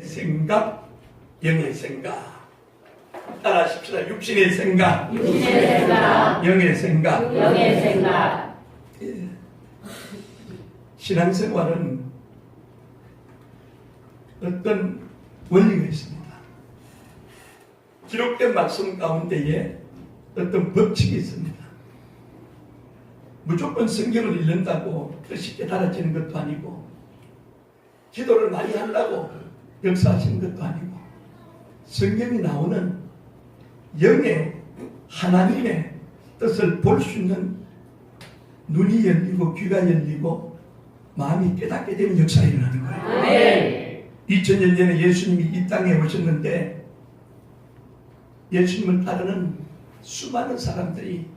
생각, 영의 생각. 따라하십시다. 육신의 생각, 영의 생각. 예. 신앙생활은 어떤 원리가 있습니다. 기록된 말씀 가운데에 어떤 법칙이 있습니다. 무조건 성경을 읽는다고 쉽게 달아지는 것도 아니고, 기도를 많이 하려고 역사하시는 것도 아니고, 성경이 나오는 영의 하나님의 뜻을 볼 수 있는 눈이 열리고 귀가 열리고 마음이 깨닫게 되면 역사가 일어나는 거예요. 네. 2000년 전에 예수님이 이 땅에 오셨는데 예수님을 따르는 수많은 사람들이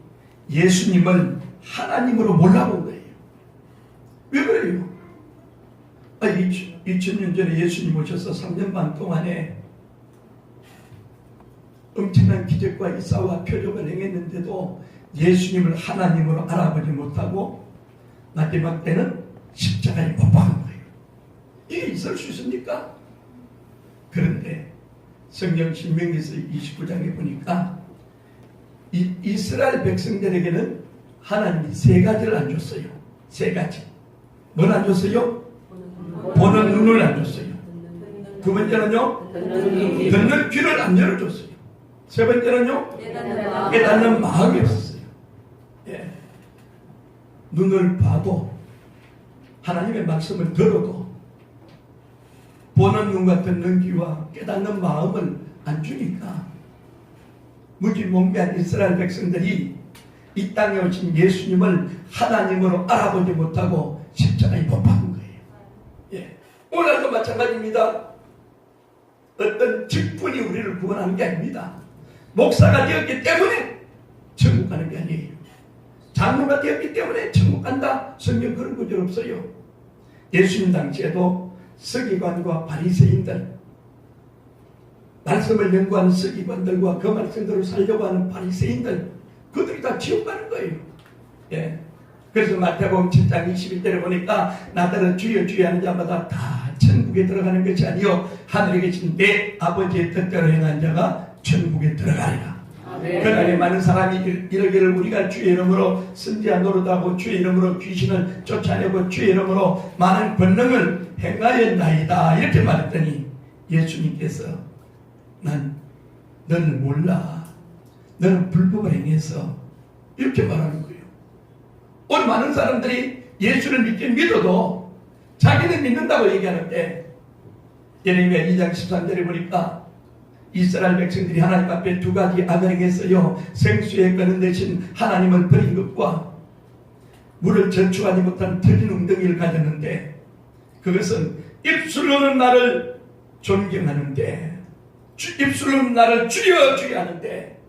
예수님을 하나님으로 몰라본 거예요. 왜 그래요? 2000년 전에 예수님 오셔서 3년 반 동안에 엄청난 기적과 이사와 표적을 행했는데도 예수님을 하나님으로 알아보지 못하고 마지막 때는 십자가에 못 박은 거예요. 이게 있을 수 있습니까? 그런데 성경 신명기서 29장에 보니까 이스라엘 백성들에게는 하나님이 세 가지를 안 줬어요. 세 가지. 뭘 안 줬어요? 보는 눈을 안 줬어요. 두 번째는요? 듣는 귀를 안 열어줬어요. 세 번째는요? 깨닫는 마음이 없었어요. 예. 눈을 봐도 하나님의 말씀을 들어도 보는 눈과 듣는 귀와 깨닫는 마음을 안 주니까 무지몽매한 이스라엘 백성들이 이 땅에 오신 예수님을 하나님으로 알아보지 못하고 십자가에 못 박은 거예요. 예. 오늘도 마찬가지입니다. 어떤 직분이 우리를 구원하는 게 아닙니다. 목사가 되었기 때문에 천국 가는 게 아니에요. 장로가 되었기 때문에 천국 간다. 성경 그런 구절 없어요. 예수님 당시에도 서기관과 바리새인들, 말씀을 연구하는 서기관들과 그 말씀대로 살려고 하는 바리새인들, 그들이 다 지옥 가는 거예요. 예. 그래서 마태복음 7장 21절에 보니까 나더러 주여 주여 하는 자마다 다 천국에 들어가는 것이 아니요 하늘에 계신 내 아버지의 뜻대로 행한 자가 천국에 들어가리라. 그날에 많은 사람이 이르기를 우리가 주의 이름으로 선지자 노릇하고 주의 이름으로 귀신을 쫓아내고 주의 이름으로 많은 권능을 행하였나이다. 이렇게 말했더니 예수님께서 난 너를 몰라. 너는 불법을 행해서. 이렇게 말하는 거예요. 오늘 많은 사람들이 예수를 믿긴 믿어도 자기는 믿는다고 얘기하는데, 예레미야 2장 13절에 보니까 이스라엘 백성들이 하나님 앞에 두 가지 악을 행했어요. 생수에 끄는 대신 하나님을 버린 것과 물을 저축하지 못한 터진 웅덩이를 가졌는데, 그것은 입술로는 나를 존경하는데, 입술로는 나를 주여 주여 하는데,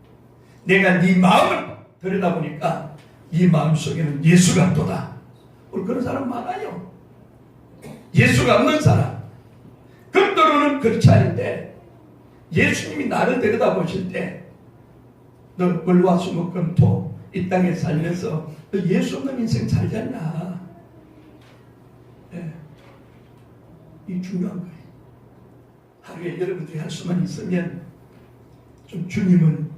내가 네 마음을 들여다보니까 네 마음속에는 예수가 없도다. 오늘 그런 사람 많아요. 예수가 없는 사람. 겉으로는 그렇지 않은데 예수님이 나를 들여다보실 때 너 월화수목금토 이 땅에 살면서 너 예수 없는 인생 살지 않나. 네. 이 중요한 거예요. 하루에 여러분들이 할 수만 있으면 좀 주님은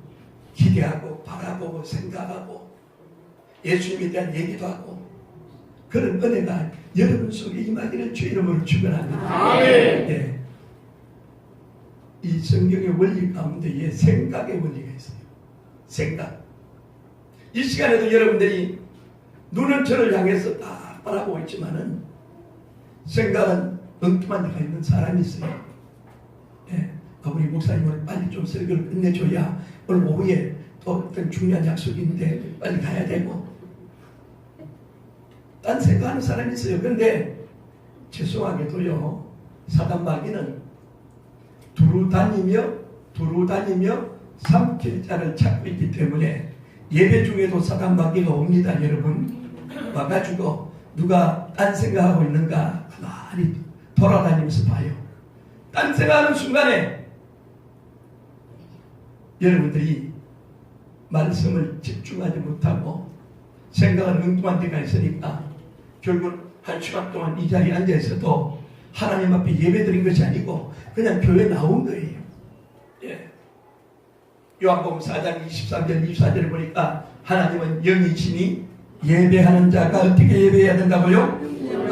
기대하고 바라보고 생각하고 예수님에 대한 얘기도 하고 그런 은혜가 여러분 속에 임하기를 주 이름으로 축원합니다. 네. 이 성경의 원리 가운데에 생각의 원리가 있어요. 생각. 이 시간에도 여러분들이 눈은 저를 향해서 딱 바라보고 있지만은 생각은 엉뚱한 데가 있는 사람이 있어요. 네. 우리 목사님을 빨리 좀 설교를 끝내줘야 오늘 오후에 또 어떤 중요한 약속이 있는데 빨리 가야 되고 딴 생각하는 사람이 있어요. 그런데 죄송하게도요, 사단 마귀는 두루 다니며 삼킬 자를 찾고 있기 때문에 예배 중에도 사단 마귀가 옵니다. 여러분 와가지고 누가 딴 생각하고 있는가 가만히 돌아다니면서 봐요. 딴 생각하는 순간에 여러분들이 말씀을 집중하지 못하고 생각은 엉뚱한 데가 있으니까 결국 한 시간 동안 이 자리에 앉아있어도 하나님 앞에 예배 드린 것이 아니고 그냥 교회 나온 거예요. 예. 요한복음 4장 23절 24절을 보니까 하나님은 영이시니 예배하는 자가 어떻게 예배해야 된다고요?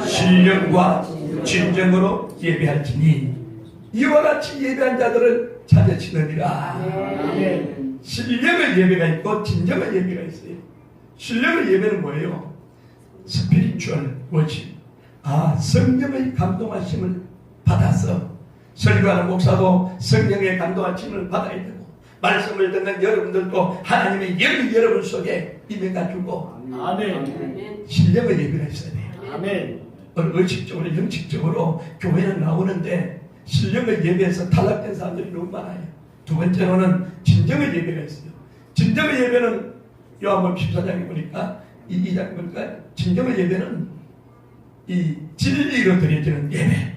신령과 진정으로 예배할지니 이와 같이 예배한 자들을 찾으시느니라. 신령의 예배가 있고 진정의 예배가 있어요. 신령의 예배는 뭐예요? 스피리추얼 워십. 성령의 감동하심을 받아서 설교하는 목사도 성령의 감동하심을 받아야 되고 말씀을 듣는 여러분들도 하나님의 영이 여러분 속에 임해가지고 신령의 예배가 있어야 돼요. 의식적으로 영식적으로 교회는 나오는데 신령의 예배에서 탈락된 사람들이 너무 많아요. 두 번째로는 진정의 예배가 있어요. 진정의 예배는 요한복음 14장에 보니까 이 2장 보니까 진정의 예배는 이 진리로 드려지는 예배.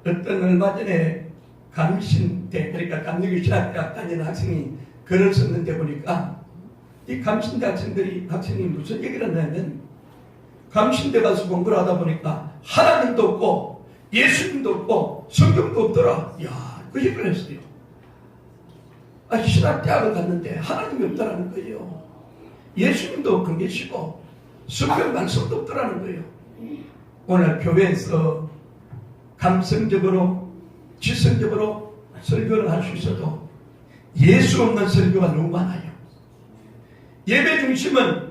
어떤 얼마 전에 감신대, 그러니까 감리교 신학대학 다니는 학생이 글을 썼는데 보니까 이 감신대 학생이 무슨 얘기를 하냐면 감신대 가서 공부를 하다 보니까 하나님도 없고 예수님도 없고 성경도 없더라. 이야, 그 얘기를 했어요. 신학대학을 갔는데 하나님이 없다라는 거예요. 예수님도 없는 계시고 성경 말씀도 없더라는 거예요. 오늘 교회에서 감성적으로 지성적으로 설교를 할 수 있어도 예수 없는 설교가 너무 많아요. 예배 중심은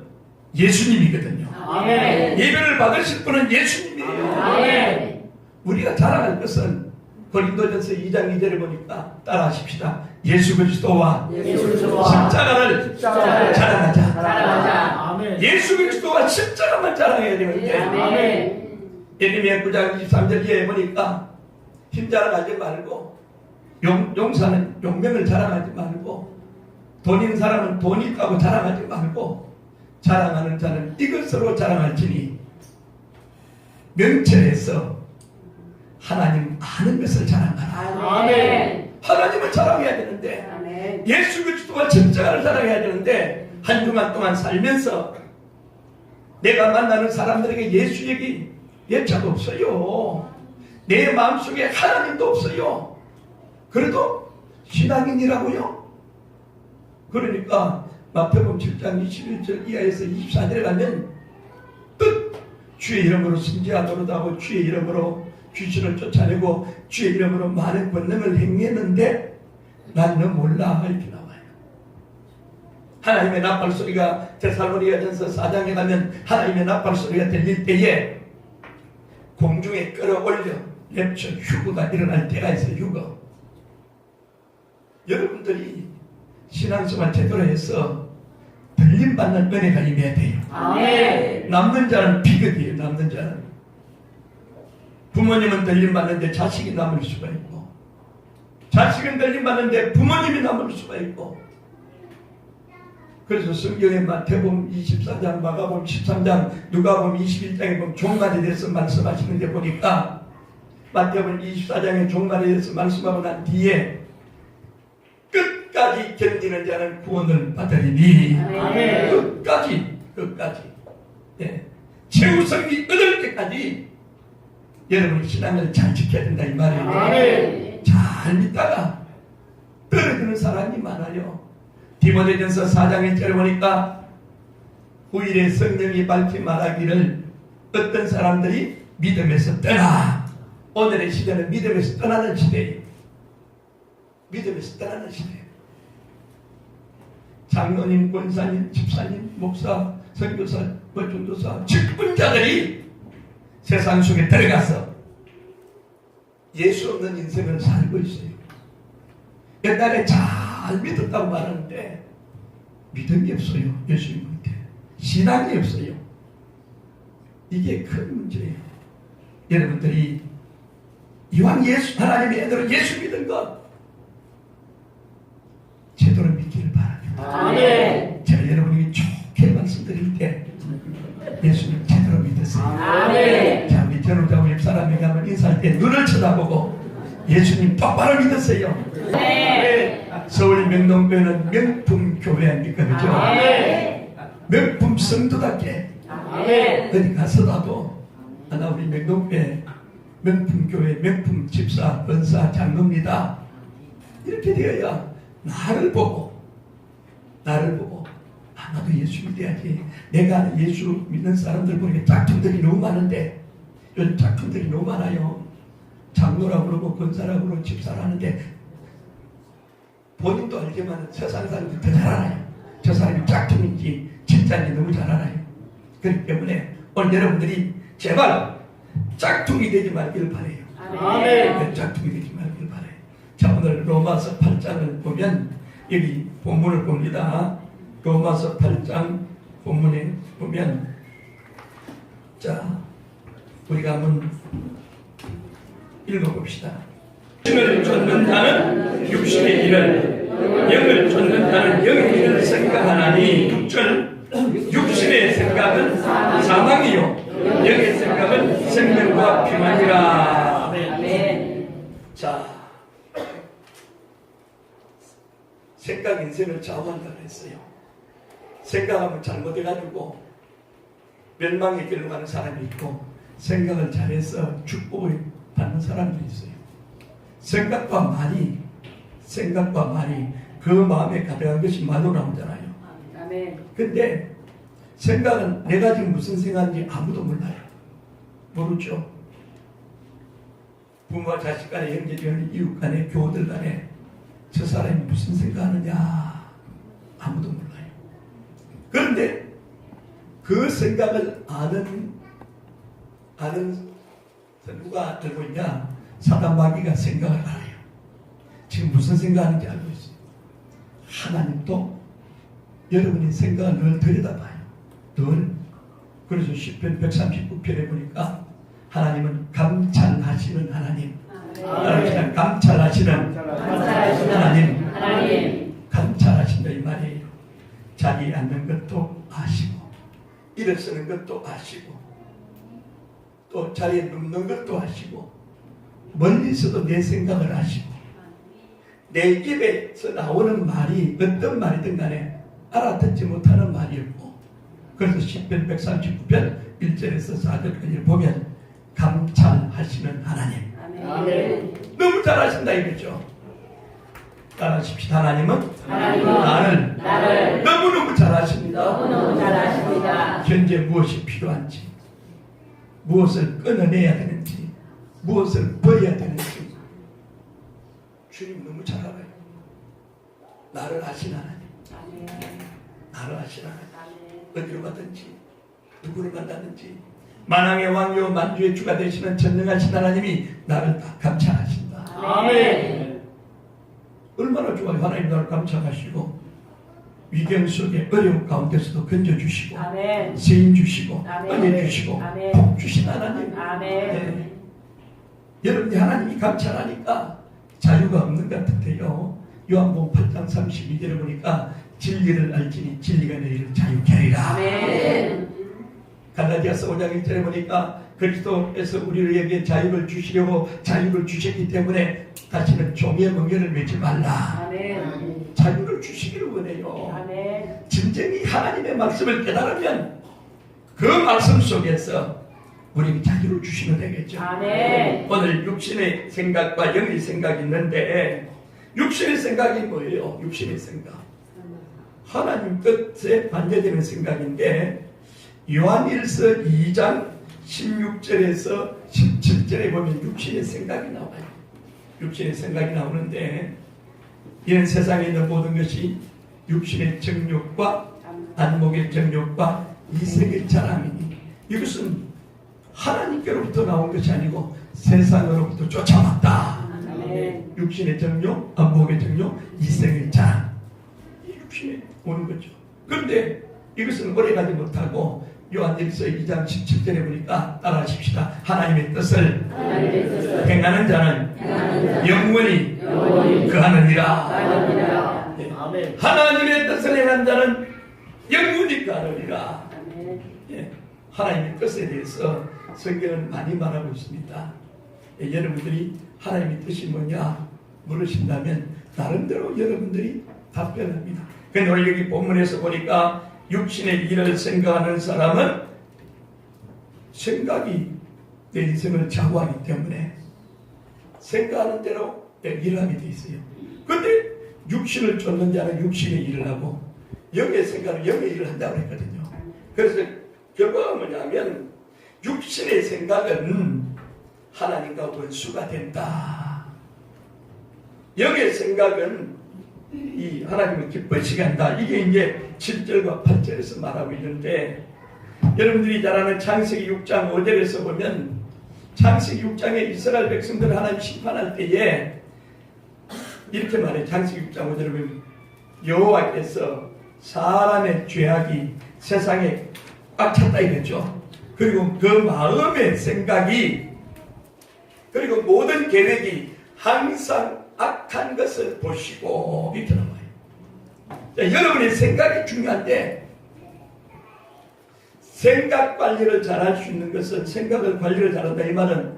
예수님이거든요. 아멘. 예배를 받으실 분은 예수님이에요. 아멘. 우리가 자랑할 것은 고린도전서 2장 2절을 보니까 따라하십시다. 예수 그리스도와 십자가를 자랑하자. 아멘. 예수 그리스도와 십자가만 자랑해야 되는데 아멘. 예레미야 9장 23절에 보니까 힘 자랑하지 말고 용사는 용명을 자랑하지 말고 돈 있는 사람은 돈 있다고 자랑하지 말고 자랑하는 자는 이것으로 자랑할지니 명철에서 하나님 아는 것을 자랑하라. 아멘. 하나님을 자랑해야 되는데 아멘. 예수 그리스도와 십자가를 자랑해야 되는데 한 주간 동안 살면서 내가 만나는 사람들에게 예수 얘기 예차도 없어요. 내 마음속에 하나님도 없어요. 그래도 신앙인이라고요? 그러니까 마태복음 7장 21절 이하에서 24절에 가면 뜻 주의 이름으로 승지하도록 하고 주의 이름으로 귀신을 쫓아내고 주의 이름으로 많은 권능을 행했는데 난 너 몰라 이렇게 나와요. 하나님의 나팔 소리가 데살로니가전서 4장에 가면 하나님의 나팔 소리가 들릴 때에 공중에 끌어올려 랩처 휴거가 일어날 때가 있어요. 휴거. 여러분들이 신앙생활 제대로 해서 들림받는 은혜가 임해야 돼요. 아멘. 남는 자는 비극이에요. 남는 자는 부모님은 들림받는데 자식이 남을 수가 있고 자식은 들림받는데 부모님이 남을 수가 있고 그래서 성경에 마태복음 24장, 마가복음 13장, 누가복음 21장에 보면 종말에 대해서 말씀하시는데 보니까 마태복음 24장에 종말에 대해서 말씀하고 난 뒤에 끝까지 견디는 자는 구원을 받으리니 아멘. 끝까지 예. 최우성이 얻을 때까지 여러분이 신앙을 잘 지켜야 된다 이 말이에요. 아멘. 잘 믿다가 떨어지는 사람이 많아요. 디모데전서 4장 1절에 보니까 후일에 성령이 밝히 말하기를 어떤 사람들이 믿음에서 떠나. 오늘의 시대는 믿음에서 떠나는 시대예요. 믿음에서 떠나는 시대예요. 장로님, 권사님, 집사님, 목사, 선교사, 전도사, 직분자들이 세상 속에 들어가서 예수 없는 인생을 살고 있어요. 옛날에 잘 믿었다고 말하는데 믿음이 없어요. 예수님한테 신앙이 없어요. 이게 큰 문제예요. 여러분들이 이왕 예수 하나님의 애들은 예수 믿은 것 제대로 믿기를 바랍니다. 아멘. 제가 여러분에게 좋게 말씀드릴 때 예수님 제대로 믿으세요. 아멘. 자, 우리 전우자고 옆사람에게 한번 인사할 때 눈을 쳐다보고 예수님 똑바로 믿으세요. 네. 서울 명동교회는 명품 교회입니까? 그죠? 아멘. 명품 성도답게 아멘. 어디 가서라도 하나 우리 명동교회 명품교회 명품 집사 권사 장로입니다. 이렇게 되어야 나를 보고 나도 예수 믿어야지. 내가 아는 예수 믿는 사람들 보니까 짝퉁들이 너무 많은데, 요즘 짝퉁들이 너무 많아요. 장로라고 그러고 권사라고 그러고 집사라고 하는데 본인도 알지만 세상 사람들이 더 잘 알아요. 저 사람이 짝퉁인지 진짜인지 너무 잘 알아요. 그렇기 때문에 오늘 여러분들이 제발 짝퉁이 되지 말기를 바라요. 아멘. 짝퉁이 되지 말기를 바라요. 자, 오늘 로마서 8장을 보면 여기 본문을 봅니다. 로마서 8장 본문에 보면, 자, 우리가 한번 읽어봅시다. 육신을 쫓는다는 육신의 일을, 영을 쫓는다는 영의 일을 생각하나니 육신의 생각은 사망이요 영의 생각은 생명과 평안이라. 자, 생각 인생을 좌우한다고 했어요. 생각하면 잘못해가지고 멸망의 길로 가는 사람이 있고, 생각을 잘해서 축복을 받는 사람도 있어요. 생각과 말이 그 마음에 가득한 것이 말로 나오잖아요. 근데 생각은 내가 지금 무슨 생각인지 아무도 몰라요. 모르죠. 부모와 자식 간에, 형제 간에, 이웃 간에, 교우들 간에 저 사람이 무슨 생각하느냐 아무도 몰라요. 그런데 그 생각을 아는 누가 들고 있냐? 사단 마귀가 생각을 알아요. 지금 무슨 생각하는지 알고 있어요. 하나님도 여러분의 생각을 늘 들여다봐요. 늘. 그래서 시편 139편에 보니까 하나님은 감찰하시는 하나님. 감찰하시는 하나님. 감찰하신다 이 말이에요. 자기 앉는 것도 아시고, 일어서는 것도 아시고, 또 자리에 눕는 것도 아시고, 멀리서도 내 생각을 아시고, 내 입에서 나오는 말이 어떤 말이든 간에 알아듣지 못하는 말이었고, 그래서 시편 139편 1절에서 4절까지 보면 감찰하시는 하나님. 아멘. 너무 잘하신다 이거죠. 따라하십시다. 하나님은 나를 너무너무 잘하십니다. 현재 무엇이 필요한지, 무엇을 끊어내야 되는지, 무엇을 버려야 되는지 주님 너무 잘 알아요. 나를 아시는 하나님. 나를 아시는 하나님. 어디로 가든지 누구를 만나든지 만왕의 왕이요 만주의 주가 되시는 전능하신 하나님이 나를 다 감찰하신다. 아멘. 얼마나 좋아요. 하나님 나를 감찰하시고 위경 속에 어려움 가운데서도 건져주시고 세임 주시고 은혜 주시고 복 주신 하나님. 네. 여러분이 하나님이 감찰하니까 자유가 없는 것 같은데요. 요한복음 8장 32절에 보니까 진리를 알지니 진리가 너희를 자유케 하리라. 갈라디아서 5장 1절에 보니까 그리스도께서 우리에게 자유를 주시려고 자유를 주셨기 때문에 다시는 종의 멍에를 매지 말라. 자유를 주시기를 원해요. 진정히 하나님의 말씀을 깨달으면 그 말씀 속에서 우리에게 자유를 주시면 되겠죠. 오늘 육신의 생각과 영의 생각이 있는데, 육신의 생각이 뭐예요? 육신의 생각, 하나님 뜻에 반대되는 생각인데, 요한일서 2장 16절에서 17절에 보면 육신의 생각이 나와요. 육신의 생각이 나오는데, 이런 세상에 있는 모든 것이 육신의 정욕과 안목의 정욕과 이색의 자랑이니, 이것은 하나님께로부터 나온 것이 아니고 세상으로부터 쫓아왔다. 육신의 정욕, 안목의 정욕, 이색의 자랑, 이 육신에 오는 거죠. 그런데 이것은 오래가지 못하고 요한일서 2장 17절에 보니까 따라하십시다. 하나님의 뜻을 행하는 자는 영원히 그하느니라. 네. 하나님의 뜻을 행하는 자는 영원히 그하느니라. 네. 하나님의 뜻에 대해서 성경은 많이 말하고 있습니다. 네. 여러분들이 하나님의 뜻이 뭐냐 물으신다면 나름대로 여러분들이 답변합니다. 근데 오늘 여기 본문에서 보니까 육신의 일을 생각하는 사람은 생각이 내 인생을 좌우하기 때문에 생각하는 대로 일을 하게 돼 있어요. 근데 육신을 쫓는 자는 육신의 일을 하고 영의 생각은 영의 일을 한다고 했거든요. 그래서 결과가 뭐냐면 육신의 생각은 하나님과 원수가 된다. 영의 생각은 이 하나님을 기뻐하시게 한다. 이게 이제 7절과 8절에서 말하고 있는데, 여러분들이 잘 아는 창세기 6장 5절에서 보면 창세기 6장에 이스라엘 백성들을 하나님 심판할 때에 이렇게 말해요. 창세기 6장 5절에 보면 여호와께서 사람의 죄악이 세상에 꽉 찼다 이거죠. 그리고 그 마음의 생각이 그리고 모든 계획이 항상 악한 것을 보시고 이렇게 나와요. 자, 여러분의 생각이 중요한데 생각 관리를 잘할 수 있는 것은 생각을 관리를 잘한다 이 말은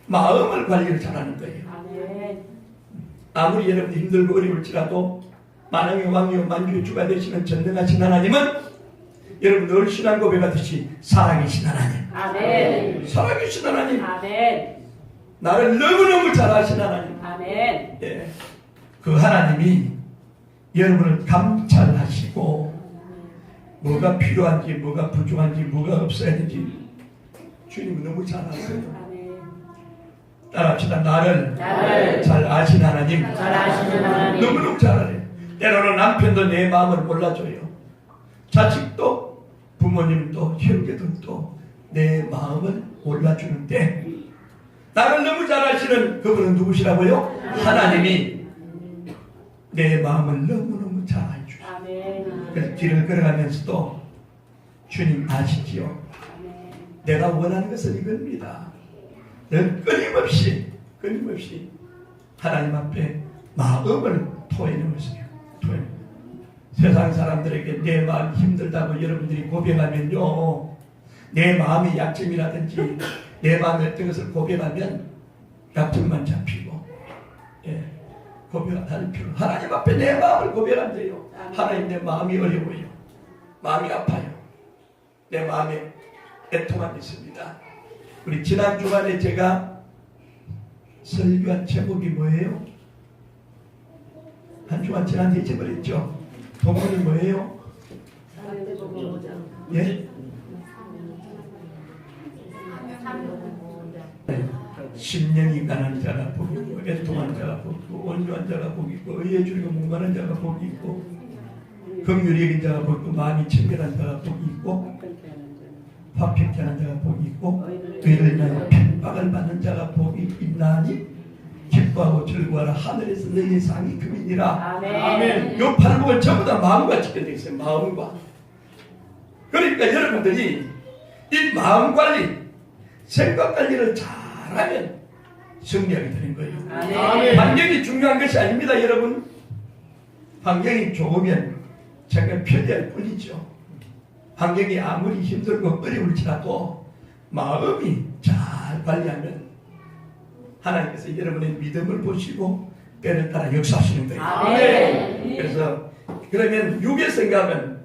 마음을 관리를 잘하는 거예요. 아무리 여러분이 힘들고 어려울지라도 만왕의 왕이요 만주의 주가 되시는 전능하신 하나님은 여러분 늘 신앙 고백하듯이 살아계신 하나님. 아멘. 살아계신 하나님. 아멘. 나를 너무너무 잘 아신 하나님. 아멘. 예. 그 하나님이 여러분을 감찰하시고 뭐가 필요한지 뭐가 부족한지 뭐가 없어야 되는지 주님은 너무 잘 아세요. 아멘. 따라합시다. 나를 잘 아신 하나님. 잘 아시는 하나님. 너무너무 잘 알아요. 때로는 남편도 내 마음을 몰라줘요. 자식도 부모님도 형제들도 내 마음을 몰라주는데 나를 너무 잘 아시는 그분은 누구시라고요? 하나님이 내 마음을 너무너무 잘 알죠. 아멘. 그래서 길을 걸어가면서도 주님 아시지요? 아멘. 내가 원하는 것은 이겁니다. 늘 끊임없이 하나님 앞에 마음을 토해내면서요. 세상 사람들에게 내 마음이 힘들다고 여러분들이 고백하면요, 내 마음이 약점이라든지 내 마음의 어떤 것을 고백하면 약점만 잡히고, 예, 고백할 필요. 하나님 앞에 내 마음을 고백하면 돼요. 하나님, 내 마음이 어려워요. 마음이 아파요. 내 마음에 애통함이 있습니다. 우리 지난 주간에 제가 설교한 제목이 뭐예요? 한 주간 지난데 잊어버렸죠? 본문이 뭐예요? 예? 심령이 가난 자가 복이 있고 애통한 자가 복이 있고 온유한 자가 복이 있고 의에 줄이고 목마른 자가 복이 있고 긍휼히 여긴 자가 복이 있고 마음이 청결한 자가 복이 있고 화평케 하는 자가 복이 있고 의를 인하여 편박을 받는 자가 복이 있나니 기뻐하고 즐거워하라. 하늘에서 너희의 상이 금이니라. 아멘. 요 팔복은 전부 다 마음과 지켜져 있어요. 마음과. 그러니까 여러분들이 이 마음 관리, 생각 관리를 잘하면 승리하게 되는 거예요. 아멘. 환경이 중요한 것이 아닙니다, 여러분. 환경이 좋으면 제가 편리할 뿐이죠. 환경이 아무리 힘들고 어려울지라도 마음이 잘 관리하면 하나님께서 여러분의 믿음을 보시고 때를 따라 역사하시는 거예요. 아멘. 그래서 그러면 육의 생각은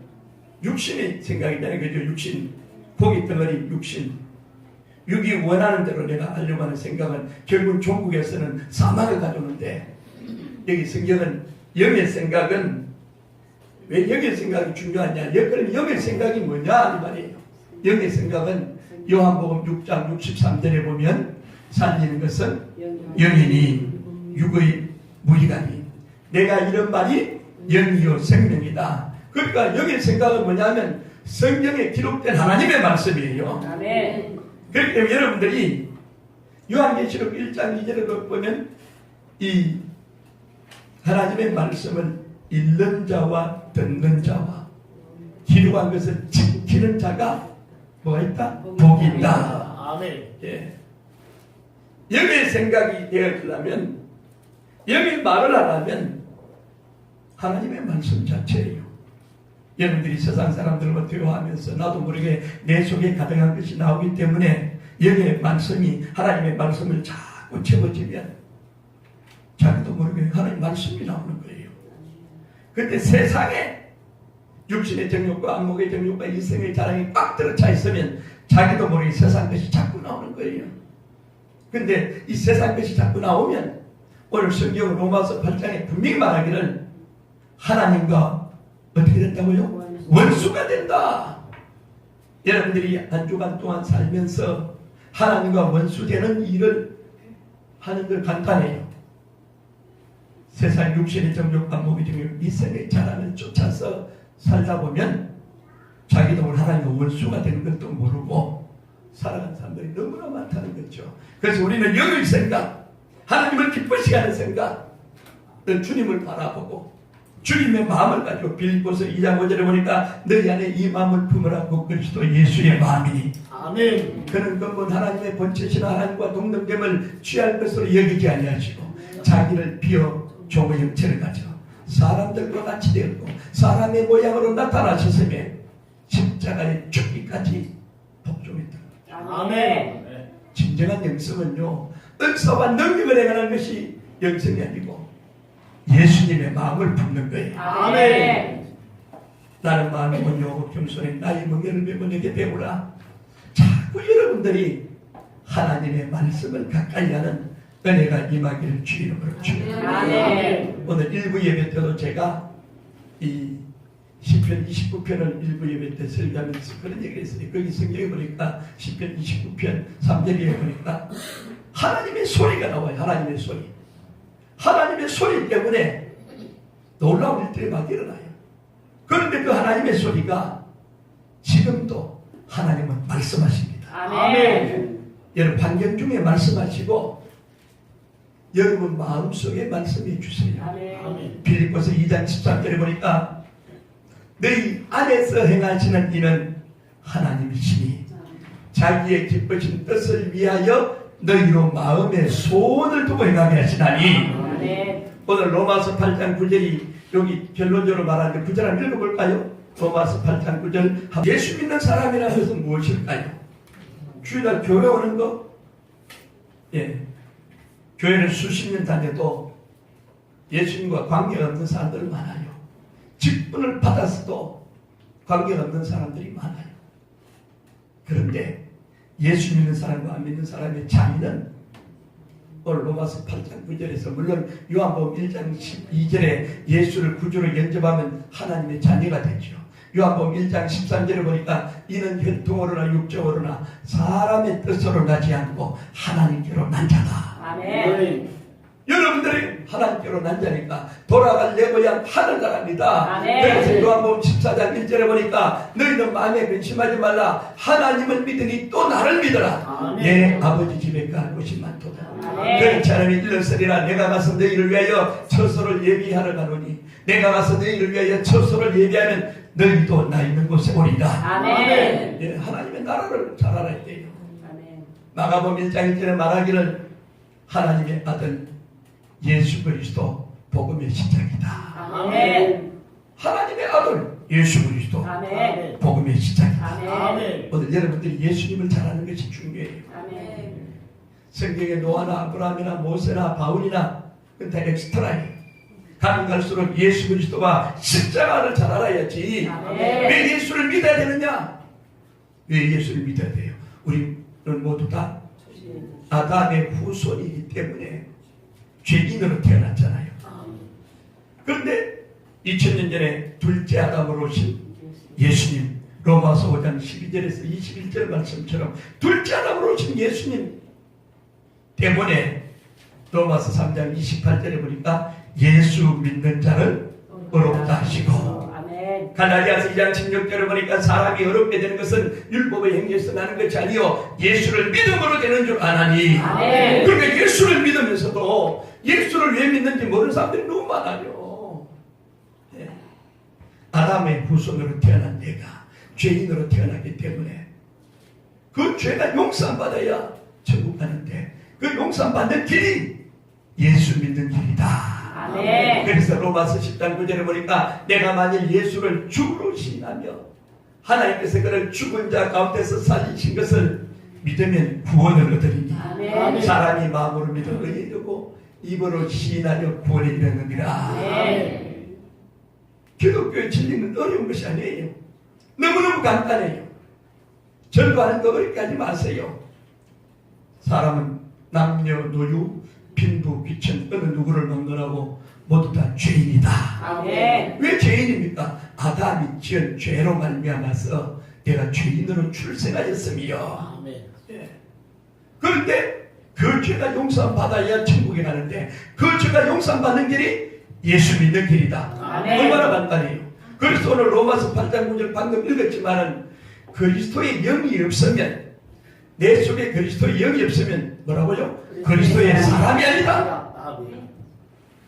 육신의 생각이잖아요. 그죠? 육신, 고기 덩어리 육신. 육이 원하는 대로 내가 하려고 하는 생각은 결국 종국에서는 사망을 가져오는데 여기 성경은 영의 생각은 왜 영의 생각이 중요하냐? 그럼 영의 생각이 뭐냐? 이 말이에요. 영의 생각은 요한복음 6장 63절에 보면 살리는 것은 영이니 육의 무리가니 내가 이런 말이 영이요 생명이다. 그러니까 영의 생각은 뭐냐면 성경에 기록된 하나님의 말씀이에요. 아멘. 그렇기 때문에 여러분들이 요한계시록 1장 2절을 보면 이 하나님의 말씀을 읽는 자와 듣는 자와 기록한 것을 지키는 자가 뭐가 있다? 복이 있다. 아멘. 예. 영의 생각이 되어지려면 영의 말을 하려면 하나님의 말씀 자체예요. 여러분들이 세상 사람들과 대화하면서 나도 모르게 내 속에 가득한 것이 나오기 때문에 영의 말씀이 하나님의 말씀을 자꾸 채워지면 자기도 모르게 하나님의 말씀이 나오는 거예요. 그런데 세상에 육신의 정욕과 안목의 정욕과 이생의 자랑이 꽉 들어차 있으면 자기도 모르게 세상 것이 자꾸 나오는 거예요. 근데 이 세상 것이 자꾸 나오면 오늘 성경 로마서 8장에 분명히 말하기를 하나님과 어떻게 된다고요? 원수가 된다. 여러분들이 한 주간 동안 살면서 하나님과 원수되는 일을 하는 걸 간단해요. 세상 육신의 정욕과 몸의 정욕, 이생의 자랑을 쫓아서 살다 보면 자기도 오늘 하나님과 원수가 되는 것도 모르고 살아가는 사람들이 너무나 많다는 거죠. 그래서 우리는 영의 생각, 하나님을 기쁘시게 하는 생각, 주님을 바라보고 주님의 마음을 가지고 빌립보서 2장 5절에 보니까 너희 안에 이 마음을 품으라고 그리스도 예수의 마음이니 아멘. 그는 근본 하나님의 본체신 하나님과 동등됨을 취할 것으로 여기지 아니하시고 자기를 비어 종의 형체를 가져 사람들과 같이 되었고 사람의 모양으로 나타나셨으며 십자가에 죽기까지 복종했다. 아멘. 진정한 영성은요, 은사와 능력을 행하는 것이 영성이 아니고 예수님의 마음을 품는 거예요. 아멘. 나는 마음이 온유하고 겸손해 나의 멍에를 메고 내게 배우라. 자꾸 여러분들이 하나님의 말씀을 가까이 하는 은혜가 임하기를 주 이름으로 축원합니다. 아멘. 오늘 일부 예배 때도 제가 이 시편 29편을 일부 예배 때 설교하면서 그런 얘기를 했어요. 거기 성경에 보니까 시편 29편 3절에 보니까 하나님의 소리가 나와요. 하나님의 소리. 하나님의 소리 때문에 놀라운 일들이 막 일어나요. 그런데 그 하나님의 소리가 지금도 하나님은 말씀하십니다. 아멘. 여러분 환경 중에 말씀하시고 여러분 마음속에 말씀해 주세요. 아멘. 빌립보서 2장 13절에 보니까 너희 안에서 행하시는 이는 하나님이시니 자기의 기쁘신 뜻을 위하여 너희로 마음에 소원을 두고 행하게 하시나니. 아멘. 오늘 로마서 8장 9절이 여기 결론적으로 말하는데 9절 한번 읽어볼까요? 로마서 8장 9절. 예수 믿는 사람이라는 것은 무엇일까요? 주일날 교회 오는 거? 예. 교회를 수십 년 다녀도 예수님과 관계가 없는 사람들 많아요. 직분을 받았어도 관계가 없는 사람들이 많아요. 그런데 예수 믿는 사람과 안 믿는 사람의 차이는 오늘 로마서 8장 9절에서 물론 요한복음 1장 12절에 예수를 구주로 영접하면 하나님의 자녀가 되죠. 요한복음 1장 13절에 보니까 이는 혈통으로나 육적으로나 사람의 뜻으로 나지 않고 하나님께로 난 자다. 아멘. 여러분들이 하나님께로 난 자니까 돌아갈 내 고향 하늘 나라입니다. 아멘. 그래서 요한복음 14장 1절에 보니까 너희는 마음에 근심하지 말라. 하나님을 믿으니 또 나를 믿어라. 아멘. 내 아버지 집에 갈 곳이 많도다. 아멘. 그런 사람이 일렀으리라. 내가 가서 너희를 위하여 처소를 예비하러 가노니 내가 가서 너희를 위하여 처소를 예비하면 너희도 나 있는 곳에 오리라. 아멘. 예, 하나님의 나라를 잘 알아야 돼요. 아멘. 마가복음 1장 1절에 말하기를 하나님의 아들 예수 그리스도 복음의 시작이다. 아멘. 하나님의 아들 예수 그리스도 아멘. 복음의 시작이다. 아멘. 오늘 여러분들이 예수님을 잘 아는 것이 중요해요. 아멘. 성경에 노아나 아브라함이나 모세나 바울이나 그건 다 엑스트라예요. 가면 갈수록 예수 그리스도와 십자가를 잘 알아야지. 아멘. 왜 예수를 믿어야 되느냐? 왜 예수를 믿어야 돼요? 우리는 모두 다 아담의 후손이기 때문에 죄인으로 태어났잖아요. 그런데 2000년 전에 둘째 아담으로 오신 예수님, 로마서 5장 12절에서 21절 말씀처럼 둘째 아담으로 오신 예수님 때문에 로마서 3장 28절에 보니까 예수 믿는 자를 어렵다 하시고, 아멘. 갈라디아서 2장 16절에 보니까 사람이 어렵게 되는 것은 율법의 행위에서 나는 것이 아니요 예수를 믿음으로 되는 줄 아나니. 아멘. 그러니까 예수를 믿으면서도 예수를 왜 믿는지 모르는 사람들이 너무 많아요. 예. 아담의 후손으로 태어난 내가 죄인으로 태어났기 때문에 그 죄가 용서받아야 천국 가는데 그 용서받는 길이 예수 믿는 길이다. 아멘. 그래서 로마서 10장 9절에 보니까 내가 만일 예수를 주로 시인하며 하나님께서 그를 죽은 자 가운데서 살리신 것을 믿으면 구원을 얻으리니. 아멘. 사람이 마음으로 믿어 의에 이르고 입으로 시인하여 구원에 이르느니라. 아멘. 기독교의 진리는 어려운 것이 아니에요. 너무너무 간단해요. 전도하는 거 어렵게 하지 마세요. 사람은 남녀 노유 빈부 귀천 어느 누구를 막론하고 모두 다 죄인이다. 아멘. 왜 죄인입니까? 아담이 지은 죄로 말미암아서 내가 죄인으로 출생하였으며, 아멘. 예. 그런데 그 죄가 용서함 받아야 천국에 가는데 그 죄가 용서함 받는 길이 예수 믿는 길이다. 아멘. 얼마나 간단해요. 그래서 오늘 로마서 8장 9절 방금 읽었지만은 그리스도의 영이 없으면, 내 속에 그리스도의 영이 없으면 뭐라고요? 그리스도의 사람이 아니다. 아멘.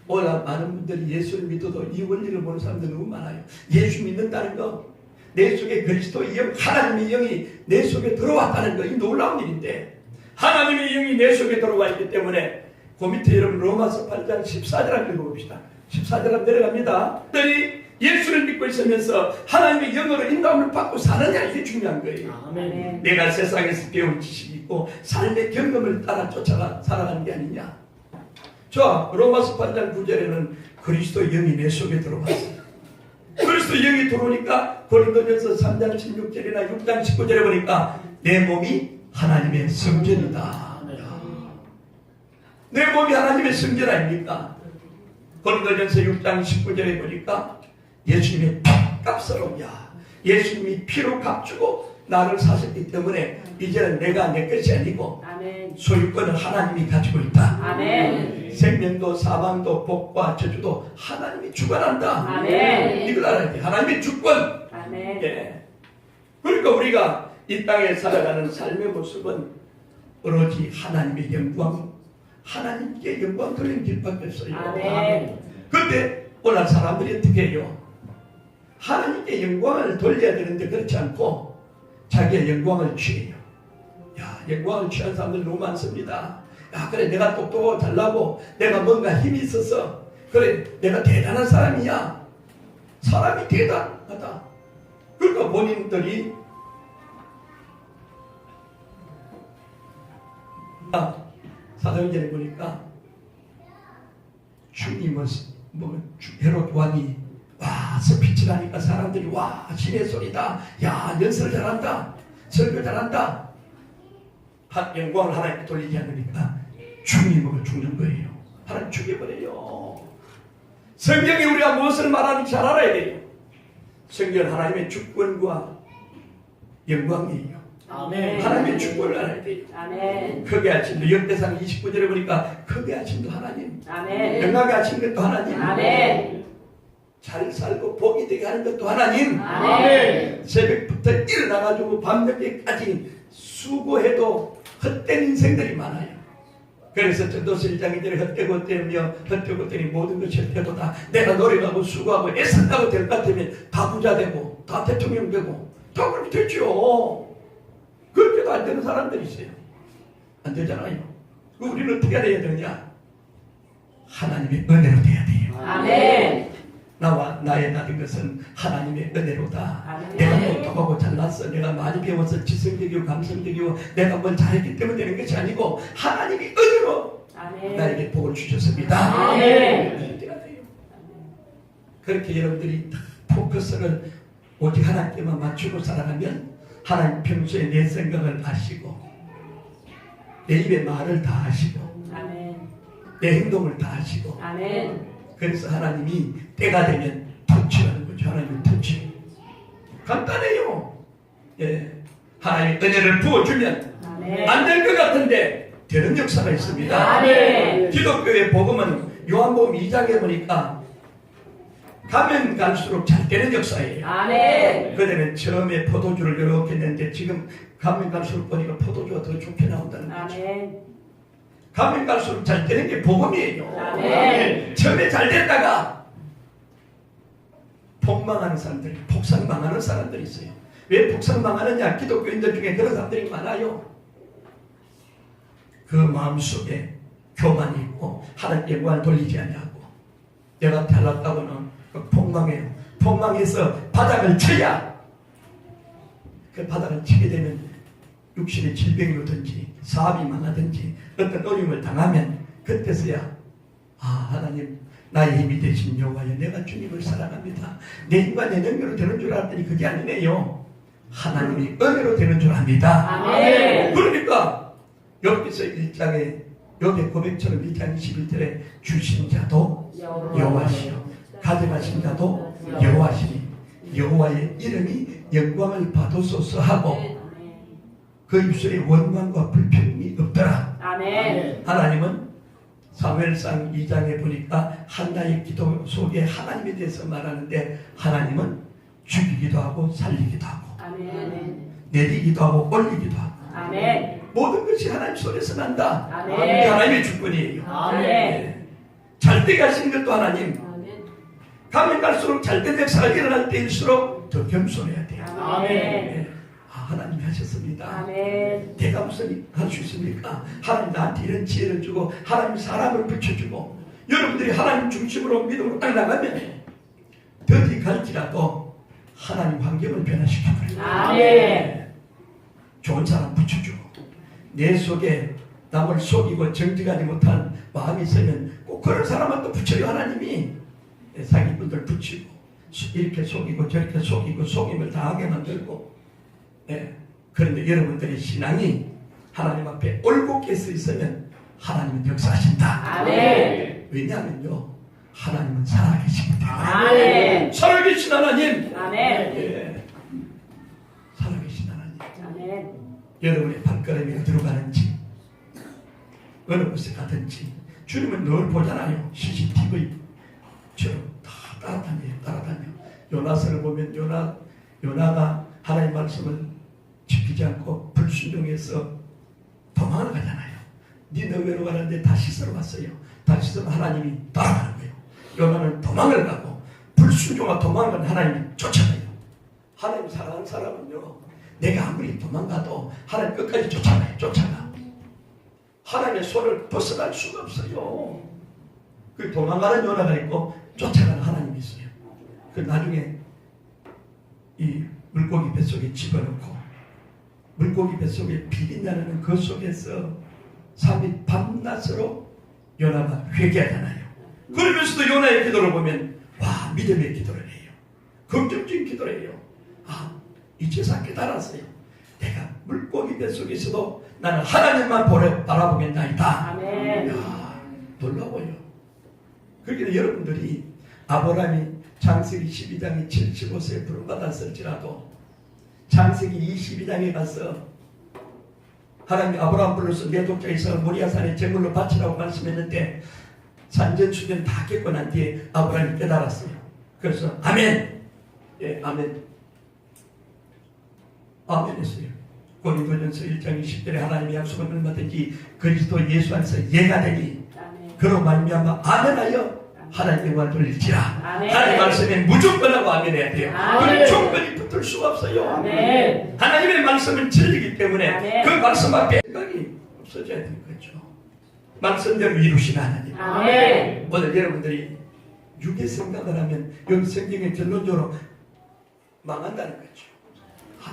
오늘 많은 분들이 예수를 믿어도 이 원리를 모르는 사람들이 너무 많아요. 예수 믿는다는 거, 내 속에 그리스도의 영, 하나님의 영이 내 속에 들어왔다는 거, 이 놀라운 일인데, 하나님의 영이 내 속에 들어와 있기 때문에 그 밑에 여러분 로마서 8장 14절 한번 읽어봅시다. 14절 한번 내려갑니다. 들이 예수를 믿고 있으면서 하나님의 영으로 인도함을 받고 사느냐, 이게 중요한 거예요. 아멘. 내가 세상에서 배운 지식이 있고 삶의 경험을 따라 쫓아가 살아가는 게 아니냐. 자, 로마서 8장 9절에는 그리스도의 영이 내 속에 들어왔어요. 그리스도의 영이 들어오니까 고린도전서 3장 16절이나 6장 19절에 보니까 내 몸이 하나님의 성전이다. 내 몸이 하나님의 성전 아닙니까? 고린도전서 6장 19절에 보니까 예수님의 값으로, 예수님이 피로 값주고 나를 사셨기 때문에 이제는 내가 내 것이 아니고 아멘. 소유권을 하나님이 가지고 있다. 아멘. 생명도 사망도 복과 저주도 하나님이 주관한다. 아멘. 이걸 알아야 돼. 하나님의 주권. 아멘. 예. 그러니까 우리가 이 땅에 살아가는 삶의 모습은 오로지 하나님의 영광, 하나님께 영광 돌리는 길밖에 없어요. 아멘. 그런데 오늘 사람들이 어떻게 해요? 하나님께 영광을 돌려야 되는데 그렇지 않고 자기의 영광을 취해요. 야, 영광을 취한 사람들 너무 많습니다. 야, 그래 내가 똑똑하고 잘나고 내가 뭔가 힘이 있어서 그래 내가 대단한 사람이야. 사람이 대단하다. 그러니까 본인들이 사도행전에 보니까 주님은 헤롯 왕이 와 스피치를 하니까 사람들이 와 신의 소리다, 야 연설을 잘한다, 설교 잘한다, 영광을 하나님께 돌리지 않으니까 죽이 먹을 죽는 거예요. 하나님 죽여버려요. 성경에 우리가 무엇을 말하는지 잘 알아야 돼요. 성경은 하나님의 주권과 영광이에요. 아멘. 하나님의 주권을 알아야 돼요. 아멘. 크게 하신 역대상 29절에 보니까 크게 하신 도 하나님, 아멘. 영광하게 하신 것도 하나님, 아멘. 잘 살고 복이 되게 하는 것도 하나님. 아멘. 새벽부터 일어나가지고 밤늦게까지 수고해도 헛된 인생들이 많아요. 그래서 전도서 1장 2절에 헛되고 떼며 헛되고 떼니 모든 것이 헛되도다. 내가 노력하고 수고하고 애쓴다고 될 것 같으면 다 부자 되고 다 대통령 되고 다 그렇게 되죠. 그렇게도 안 되는 사람들이 있어요. 안 되잖아요. 우리는 어떻게 해야 되느냐? 하나님의 은혜로 돼야 돼요. 아멘. 나와 나의 나된 것은 하나님의 은혜로다. 아멘. 내가 똑똑하고 잘났어, 내가 많이 배워서 지성적이고 감성적이고 내가 뭘 잘했기 때문에 되는 것이 아니고 하나님이 은혜로 아멘. 나에게 복을 주셨습니다. 아멘. 때가 돼요. 그렇게 여러분들이 다 포커스를 오직 하나님께만 맞추고 살아가면 하나님 평소에 내 생각을 아시고 내 입의 말을 다 아시고 아멘. 내 행동을 다 아시고, 아멘. 그래서 하나님이 때가 되면 터치하는 거죠. 하나님의 터치. 간단해요. 예. 하나님의 은혜를 부어주면 아멘. 안 될 것 같은데 되는 역사가 있습니다. 아멘. 기독교의 복음은 요한복음 2장에 보니까 가면 갈수록 잘 되는 역사예요. 아멘. 그때는 처음에 포도주를 이렇게 냈는데 지금 가면 갈수록 보니까 포도주가 더 좋게 나온다는 거죠. 아멘. 가면 갈수록 잘 되는 게 복음이에요. 아멘. 처음에 잘 됐다가 폭망하는 사람들, 폭삭망하는 사람들이 있어요. 왜 폭삭망하느냐? 기독교인들 중에 그런 사람들이 많아요. 그 마음속에 교만이 있고 하나님께 영광을 돌리지 않냐고. 내가 잘났다고는 폭망해요. 폭망해서 바닥을 쳐야, 그 바닥을 치게 되면 육신의 질병이 오든지 사업이 망하든지 어떤 어려움을 당하면 그때서야 하나님 나의 힘이 되신 여호와여, 내가 주님을 사랑합니다. 내 힘과 내 능력으로 되는 줄 알았더니 그게 아니네요. 하나님이 은혜로 되는 줄 압니다. 아멘. 그러니까 욥기서 1장에 여기 고백처럼 2장 21절에 주신 자도 여호와시요 가져가신 자도 여호와시니 여호와의 이름이 영광을 받으소서 하고 그 입술에 원망과 불평이 없더라. 아멘. 하나님은 사무엘상 2장에 보니까 한나의 기도 속에 하나님에 대해서 말하는데 하나님은 죽이기도 하고 살리기도 하고 아멘. 내리기도 하고 올리기도 하고 아멘. 모든 것이 하나님 손에서 난다. 아멘. 그게 하나님의 주권이에요. 아멘. 잘되게 하시는 것도 하나님. 아멘. 가면 갈수록 잘된 역사가 일어날 때일수록 더 겸손해야 돼요. 아멘. 네. 하나님이 하셨습니다. 아멘. 내가 무슨 할 수 있습니까? 하나님 나한테 이런 지혜를 주고 하나님 사람을 붙여주고 여러분들이 하나님 중심으로 믿음으로 딱 나가면 더디 갈지라도 하나님 환경을 변화시켜버려요. 아멘. 좋은 사람 붙여주고 내 속에 남을 속이고 정직하지 못한 마음이 있으면 꼭 그런 사람한테 붙여요. 하나님이 사기꾼들 붙이고 이렇게 속이고 저렇게 속이고 속임을 당하게 만들고 그런데 여러분들의 신앙이 하나님 앞에 올곧게 서 있으면 하나님은 역사하신다. 아멘. 왜냐하면요 하나님은 살아계시기 때문에. 아멘. 살아계신 하나님. 아멘. 살아계신 하나님. 아멘. 여러분의 발걸음이 어디로 가는지 어느 곳에 가든지 주님은 늘 보잖아요. CCTV 처럼 다 따라다녀. 요나서를 보면 요나가 하나님 말씀을 지키지 않고 불순종해서 도망을 가잖아요. 니느웨로 가는데 다시스로 갔어요. 다시스로 하나님이 따라가는 거예요. 요나는 도망을 가고 불순종하고 도망을 간 하나님이 쫓아가요. 하나님 사랑하는 사람은요 내가 아무리 도망가도 하나님 끝까지 쫓아가. 하나님의 손을 벗어날 수가 없어요. 그 도망가는 요나가 있고 쫓아가는 하나님이 있어요. 그 나중에 이 물고기 뱃속에 집어넣고 물고기 뱃속에 비린내나는 그 속에서 3일 밤낮으로 요나가 회개하잖아요. 그러면서도 요나의 기도를 보면 와 믿음의 기도를 해요. 긍정적인 기도를 해요. 이제서 깨달았어요. 내가 물고기 뱃속에서도 나는 하나님만 바라보겠나이다. 아멘. 이야, 놀라워요. 그러니까 여러분들이 아브라함이 창세기 12장에 75세에 부름받았을지라도 창세기 22장에 가서 하나님이 아브라함 불러서 내 독자 이삭을 모리아산에 제물로 바치라고 말씀했는데 산전수전 다 겪고 난 뒤에 아브라함이 깨달았어요. 그래서 아멘. 아멘. 아멘 했어요. 고린도전서 1장 20절에 하나님의 약속은 얼마든지 그리스도 예수 안에서 예가 되니 그로 말미암아 아멘하여 하나님의 영광을 돌릴지라. 아멘. 하나님 말씀에 무조건 하고 아멘해야 돼요. 아멘. 그 조건이 붙을 수가 없어요. 아멘. 하나님의 말씀은 진리이기 때문에 아멘. 그 말씀 앞에 생각이 없어져야 되는 거죠. 말씀대로 이루신 하나님. 아멘. 오늘 여러분들이 육의 생각을 하면 여기 성경에 결론적으로 망한다는 거죠.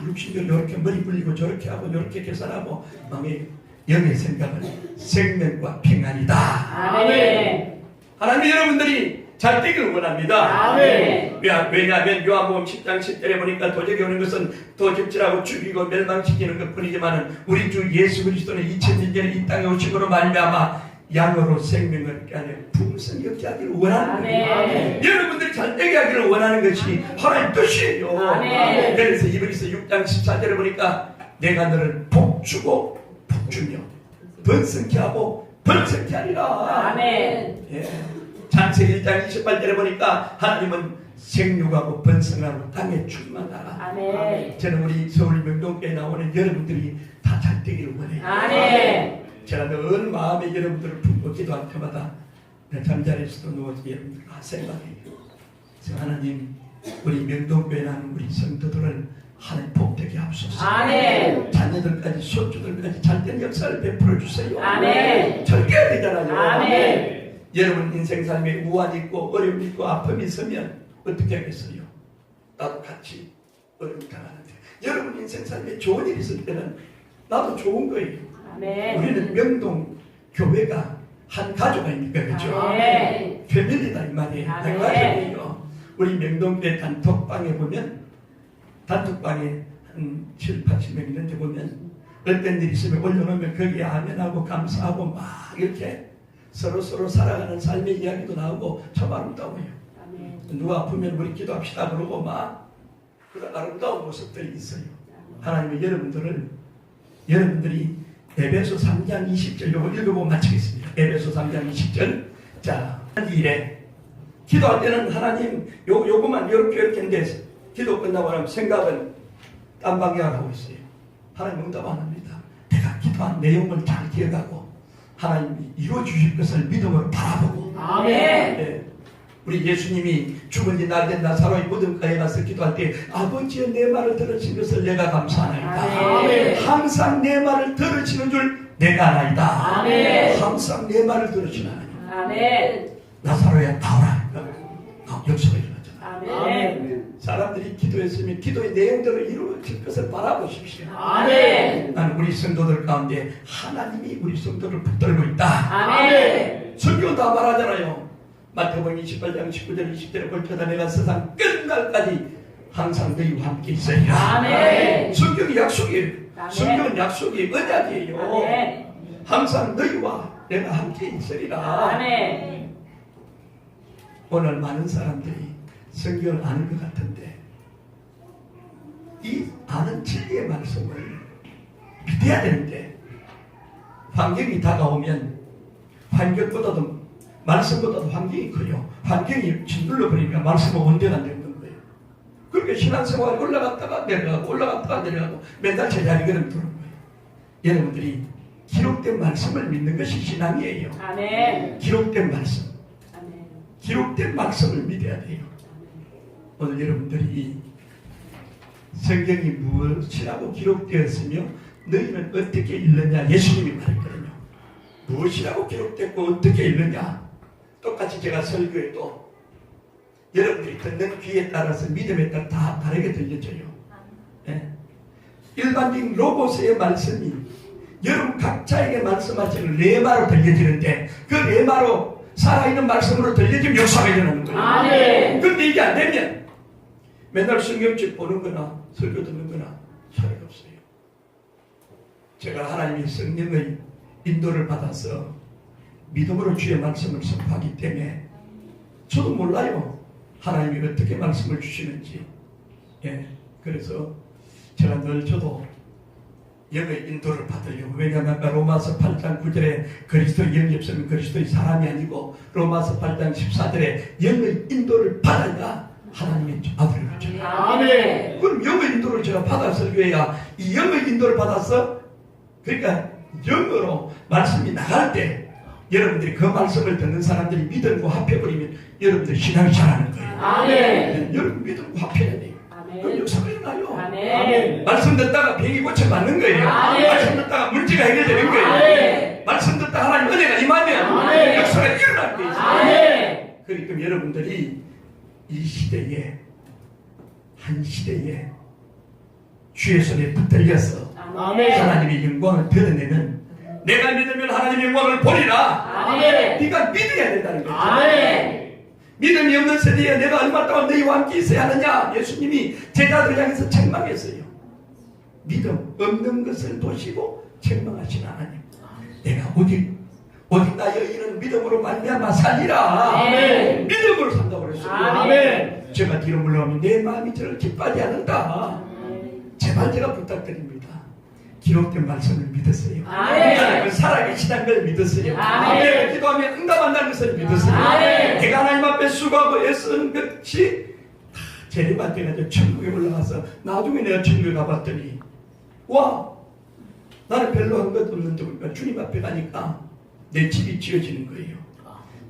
육신대로 이렇게 머리 굴리고 저렇게 하고 이렇게 계산하고 망해. 영의 생각은 생명과 평안이다. 아멘. 하나님 여러분들이 잘 되기를 원합니다. 아멘. 왜냐하면 요한복음 10장 10절에 보니까 도적이 오는 것은 도적질하고 죽이고 멸망시키는 것뿐이지만 우리 주 예수 그리스도는 2000년 전에 이 땅에 오심으로 말미암아 양으로 생명을 안에 풍성히 얻게 하기를 원하는 거예요. 아멘. 여러분들이 잘 되게 하기를 원하는 것이 하나님 뜻이에요. 아멘. 그래서 이브리서 6장 14절에 보니까 내가 너를 복주고 복주며 번성케 하고 번성케 하리라. 아멘. 창세기 1장 28절에 보니까 하나님은 생육하고 번성하고 땅에 충만하라. 아멘. 저는 우리 서울 명동교에 나오는 여러분들이 다 잘 되기를 원해요. 아멘. 제가 늘 마음에 여러분들을 품고 기도할 때마다 내 잠자리에서도 누워서 여러분들 생각해요. 그래서 하나님 우리 명동교에 나는 우리 성도들을 하나님 복되게 하옵소서. 아멘. 자녀들까지 손주들까지 잘된 역사를 베풀어 주세요. 아멘. 절개해야 되잖아요. 아멘. 여러분 인생 삶에 우환이 있고 어려움이 있고 아픔이 있으면 어떻게 하겠어요? 나도 같이 어려움 당하는데 여러분 인생 삶에 좋은 일이 있을 때는 나도 좋은 거예요. 아멘. 우리는 명동 교회가 한 가족 아닙니까? 그렇죠? 아멘. 패밀리다 이 말이에요. 한 아멘. 가족이에요. 우리 명동교회 단톡방에 보면 단톡방에 한 7, 80명 있는데 보면 어떤 일이 있으면 올려놓으면 거기에 아멘하고 감사하고 막 이렇게 서로 살아가는 삶의 이야기도 나오고 참 아름다워요. 아멘. 누가 아프면 우리 기도합시다 그러고 막 그런 아름다운 모습들이 있어요. 하나님은 여러분들이 에베소 3장 20절 요거 읽어보고 마치겠습니다. 에베소 3장 20절. 자, 이래 기도할 때는 하나님 요거만 이렇게 했는데 기도 끝나고 나면 생각은 딴 방향을 하고 있어요. 하나님 응답 안 합니다. 내가 기도한 내용을 잘 기억하고 하나님이 이루어 주실 것을 믿음으로 바라보고. 아멘. 네. 우리 예수님이 죽은 지 날된 나사로의 무덤가에 가서 기도할 때 아버지의 내 말을 들으신 것을 내가 감사하나이다. 아멘. 항상 내 말을 들으시는 줄 내가 아나이다. 아멘. 항상 내 말을 들으시는 하나님. 아멘. 나사로야 나오라. 역사가 일어났잖아. 아멘. 사람들이 기도했으면 기도의 내용들을 이루어질 것을 바라보십시오. 아멘. 나는 우리 성도들 가운데 하나님이 우리 성도를 붙들고 있다. 아멘. 성경 다 말하잖아요. 마태복음 28장 19절 20절에 걸쳐다 내가 세상 끝날까지 항상 너희와 함께 있으리라. 아멘. 성경이 약속이에요. 아멘. 성경은 약속이 언약이에요. 아멘. 항상 너희와 내가 함께 있으리라. 아멘. 오늘 많은 사람들이 성경을 아는 것 같은데 이 아는 진리의 말씀을 믿어야 되는데 환경이 다가오면 환경보다도 말씀보다도 환경이 커요. 환경이 짓눌러 버리니까 말씀은 온데가 안 되는 거예요. 그렇게 신앙생활이 올라갔다가 내려가고 맨날 제자리 걸음 도는 거예요. 여러분들이 기록된 말씀을 믿는 것이 신앙이에요. 아멘. 기록된 말씀. 아멘. 기록된 말씀을 믿어야 돼요. 오늘 여러분들이 성경이 무엇이라고 기록되었으며 너희는 어떻게 읽느냐 예수님이 말했거든요. 무엇이라고 기록됐고 어떻게 읽느냐. 똑같이 제가 설교해도 여러분들이 듣는 귀에 따라서 믿음에 따라 다 다르게 들려져요. 네. 일반적인 로고스의 말씀이 여러분 각자에게 말씀하시는 레마로 들려지는데 그 레마로 살아있는 말씀으로 들려지면 역사가 일어나는 거예요. 아멘. 그런데 이게 안 되면 맨날 성경책 보는 거나 설교 듣는 거나 차이가 없어요. 제가 하나님의 성령의 인도를 받아서 믿음으로 주의 말씀을 선포하기 때문에 저도 몰라요. 하나님이 어떻게 말씀을 주시는지. 예. 그래서 제가 늘 저도 영의 인도를 받으려고. 왜냐하면 아까 로마서 8장 9절에 그리스도의 영이 없으면 그리스도의 사람이 아니고 로마서 8장 14절에 영의 인도를 받아야 하나님의 아들을 그렇죠. 아멘. 그럼 영의 인도를 제가 받아 설교해야 이 영의 인도를 받아서 그러니까 영으로 말씀이 나갈 때 여러분들이 그 말씀을 듣는 사람들이 믿음과 합해버리면 여러분들 신앙이 잘하는 거예요. 아멘. 여러분 믿음과 합해야 돼요. 아멘. 그럼 역사가 일어나요. 아멘. 말씀 듣다가 병이 고쳐 맞는 거예요. 아멘. 말씀 듣다가 문제가 해결되는 거예요. 아멘. 말씀 듣다가 하나님 은혜가 임하면 아멘. 역사가 일어날 거예요. 아멘. 그러니까 여러분들이 이 시대에 한 시대에 주의 손에 붙들려서 아멘. 하나님의 영광을 드러내는 내가 믿으면 하나님의 영광을 보리라. 아멘. 네가 믿어야 된다는 거죠. 아멘. 믿음이 없는 세대에 내가 얼마 동안 너희와 함께 있어야 하느냐. 예수님이 제자들 향해서 책망했어요. 믿음 없는 것을 보시고 책망하시는 하나님. 내가 오직 나의 이는 믿음으로 말미암아 살리라. 아멘. 믿음으로 산다고 그랬어요. 아멘. 제가 뒤로 물러가면 내 마음이 저를 기뻐하지 않는다. 제발 제가 부탁드립니다. 기록된 말씀을 믿었어요. 아멘. 살아계시다는 걸 믿었어요. 아멘. 내가 기도하면 응답한다는 것을 믿었어요. 아멘. 내가 하나님 앞에 수고하고 애쓰는 것이 다 재료가 돼가지고 천국에 올라가서 나중에 내가 천국에 가봤더니 와 나는 별로 한 것도 없는데 보니까 주님 앞에 가니까 내 집이 지어지는 거예요.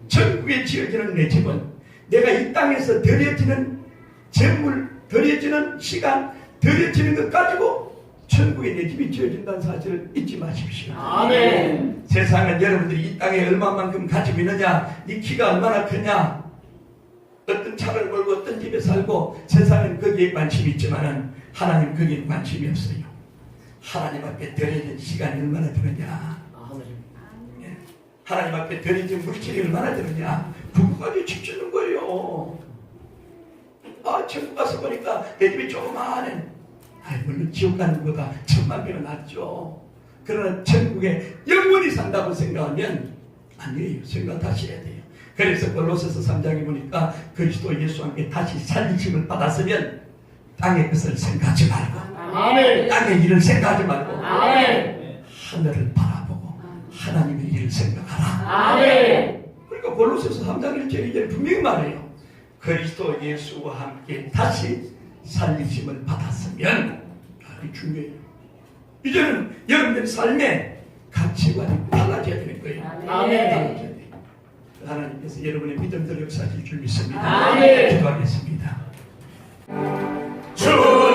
천국에 지어지는 내 집은 내가 이 땅에서 들여지는 재물, 들여지는 시간, 들여지는 것 가지고 천국에 내 집이 지어진다는 사실을 잊지 마십시오. 아멘. 세상은 여러분들이 이 땅에 얼마만큼 가지고 있느냐, 네 키가 얼마나 크냐, 어떤 차를 몰고 어떤 집에 살고 세상은 거기에 관심이 있지만은 하나님 거기에 관심이 없어요. 하나님 앞에 드려진 시간이 얼마나 되느냐, 예. 하나님 앞에 드려진 물질이 얼마나 되느냐, 그거까지 지키는 거예요. 아, 천국 가서 보니까 내 집이 조그마하네. 물론 지옥 가는 것보다 10,000배가 낫죠. 그러나 천국에 영원히 산다고 생각하면 아니에요. 생각 다시 해야 돼요. 그래서 골로새서 3장에 보니까 그리스도 예수와 함께 다시 살리심을 받았으면 땅의 것을 생각하지 말고 아멘. 땅의 일을 생각하지 말고 아멘. 하늘을 바라보고 하나님의 일을 생각하라. 아멘. 그러니까 골로새서 3장 1절에 이제 분명히 말해요. 그리스도 예수와 함께 다시 살리심을 받았으면 이 중요해요. 이제는 여러분들의 삶의 가치관이 달라져야 되는 거예요. 아멘. 달라져야 돼요. 하나님께서 여러분의 믿음들 역사하실 줄 믿습니다. 아멘. 기도하겠습니다. 주